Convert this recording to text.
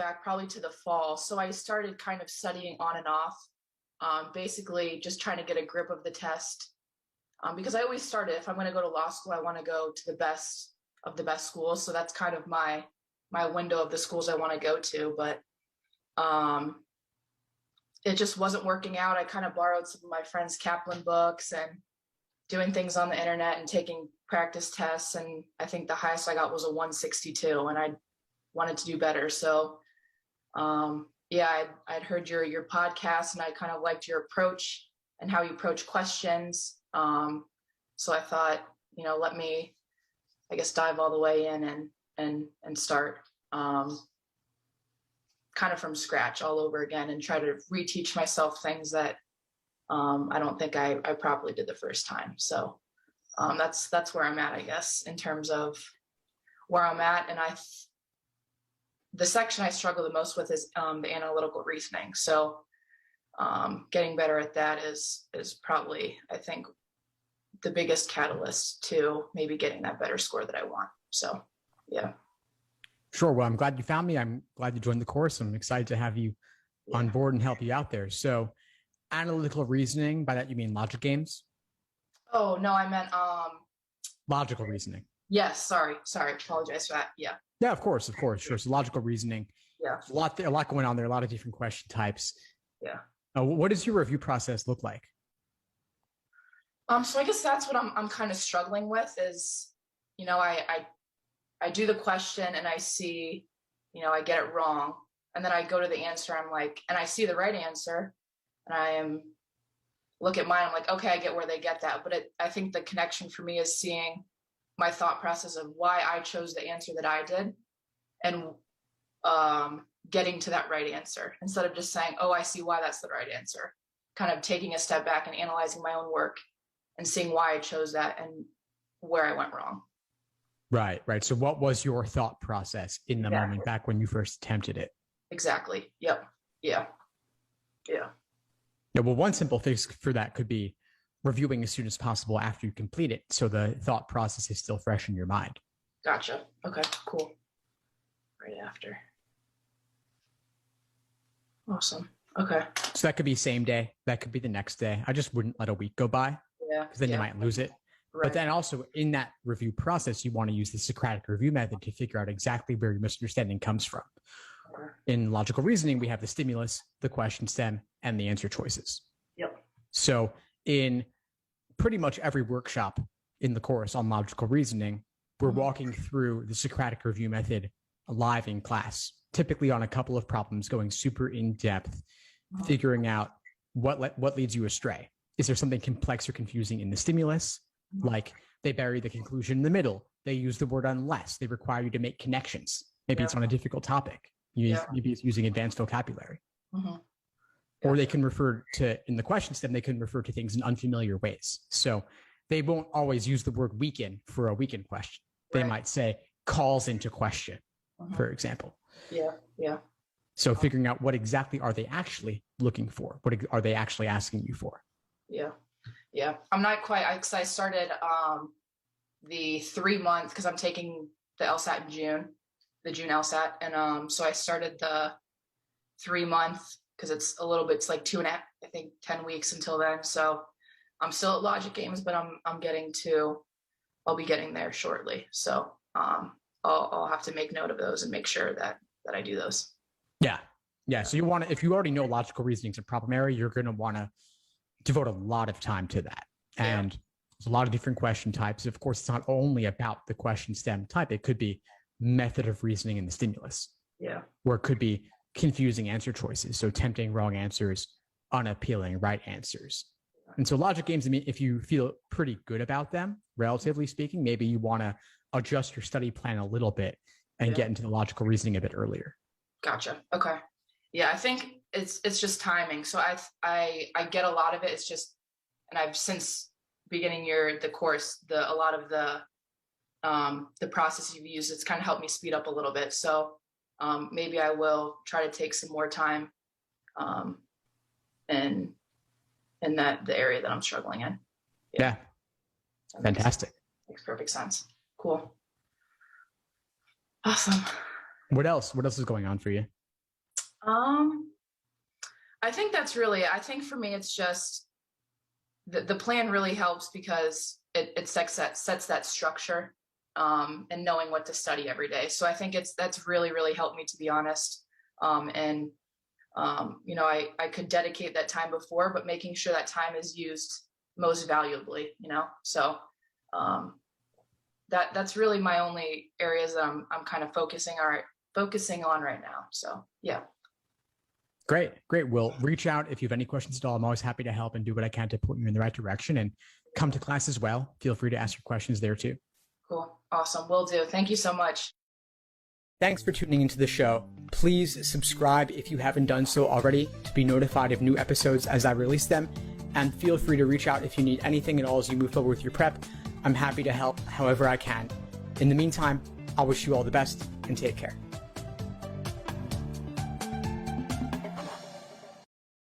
back probably to the fall. So I started kind of studying on and off, basically just trying to get a grip of the test. Because I always started, if I'm going to go to law school, I want to go to the best of the best schools. So that's kind of my window of the schools I want to go to. But it just wasn't working out. I kind of borrowed some of my friends' Kaplan books and doing things on the internet and taking practice tests. And I think the highest I got was a 162, and I wanted to do better. So I'd heard your podcast, and I kind of liked your approach and how you approach questions. So I thought, let me, I guess, dive all the way in and start kind of from scratch all over again and try to reteach myself things that I don't think I properly did the first time. So that's where I'm at, I guess, in terms of where I'm at. And the section I struggle the most with is the analytical reasoning. So getting better at that is probably, I think, the biggest catalyst to maybe getting that better score that I want. So, yeah. Sure. Well, I'm glad you found me. I'm glad you joined the course. I'm excited to have you on board and help you out there. So analytical reasoning, by that you mean logic games? Oh, no, I meant logical reasoning. Yes. Sorry. Apologize for that. Yeah. Yeah, of course. Sure. So logical reasoning. Yeah. A lot going on there, a lot of different question types. Yeah. What does your review process look like? So I guess that's what I'm kind of struggling with is, I do the question and I see, I get it wrong. And then I go to the answer. I'm like, and I see the right answer, and look at mine. I'm like, okay, I get where they get that. But I think the connection for me is seeing my thought process of why I chose the answer that I did, and getting to that right answer instead of just saying, oh, I see why that's the right answer. Kind of taking a step back and analyzing my own work and seeing why I chose that and where I went wrong. Right. So what was your thought process in the moment back when you first attempted it? Exactly. Yep. Yeah. Well, one simple fix for that could be reviewing as soon as possible after you complete it, so the thought process is still fresh in your mind. Gotcha. Okay, cool. Right after. Awesome. Okay. So that could be same day. That could be the next day. I just wouldn't let a week go by. Yeah. Because then you might lose it. Right. But then also in that review process, you want to use the Socratic review method to figure out exactly where your misunderstanding comes from. Okay. In logical reasoning, we have the stimulus, the question stem, and the answer choices. Yep. So in pretty much every workshop in the course on logical reasoning, we're walking through the Socratic review method live in class, typically on a couple of problems, going super in depth, figuring out what leads you astray. Is there something complex or confusing in the stimulus? Like they bury the conclusion in the middle. They use the word unless. They require you to make connections. Maybe it's on a difficult topic. Maybe it's using advanced vocabulary. Or they can refer to, in the question stem, they can refer to things in unfamiliar ways. So they won't always use the word weaken for a weaken question. They might say calls into question, for example. Yeah. So figuring out what exactly are they actually looking for? What are they actually asking you for? Yeah. I'm not quite, because I started the 3 month, because I'm taking the LSAT in June, the June LSAT. And so I started the 3 month, because it's like 2.5, I think 10 weeks until then. So I'm still at logic games, but I'll be getting there shortly. So I'll have to make note of those and make sure that I do those. Yeah. So you want to, if you already know logical reasoning is a problem area, you're going to want to devote a lot of time to that. And there's a lot of different question types. Of course, it's not only about the question stem type. It could be method of reasoning in the stimulus. Or it could be confusing answer choices. So tempting wrong answers, unappealing right answers. And so logic games, I mean, if you feel pretty good about them, relatively speaking, maybe you want to adjust your study plan a little bit and get into the logical reasoning a bit earlier. Gotcha. Okay. Yeah, I think it's just timing. So I get a lot of it. It's just, and I've since beginning the course, a lot of the process you've used, it's kind of helped me speed up a little bit. So maybe I will try to take some more time in the area that I'm struggling in. Yeah. Fantastic. Makes perfect sense. Cool. Awesome. What else is going on for you? I think I think for me, it's just the plan really helps because it sets that structure, and knowing what to study every day. So I think that's really, really helped me, to be honest. And I could dedicate that time before, but making sure that time is used most valuably, so that's really my only areas that I'm kind of focusing on right now. So yeah. Great. Will, reach out if you have any questions at all. I'm always happy to help and do what I can to point you in the right direction, and come to class as well. Feel free to ask your questions there too. Cool. Awesome. Will do. Thank you so much. Thanks for tuning into the show. Please subscribe if you haven't done so already to be notified of new episodes as I release them. And feel free to reach out if you need anything at all as you move forward with your prep. I'm happy to help however I can. In the meantime, I'll wish you all the best and take care.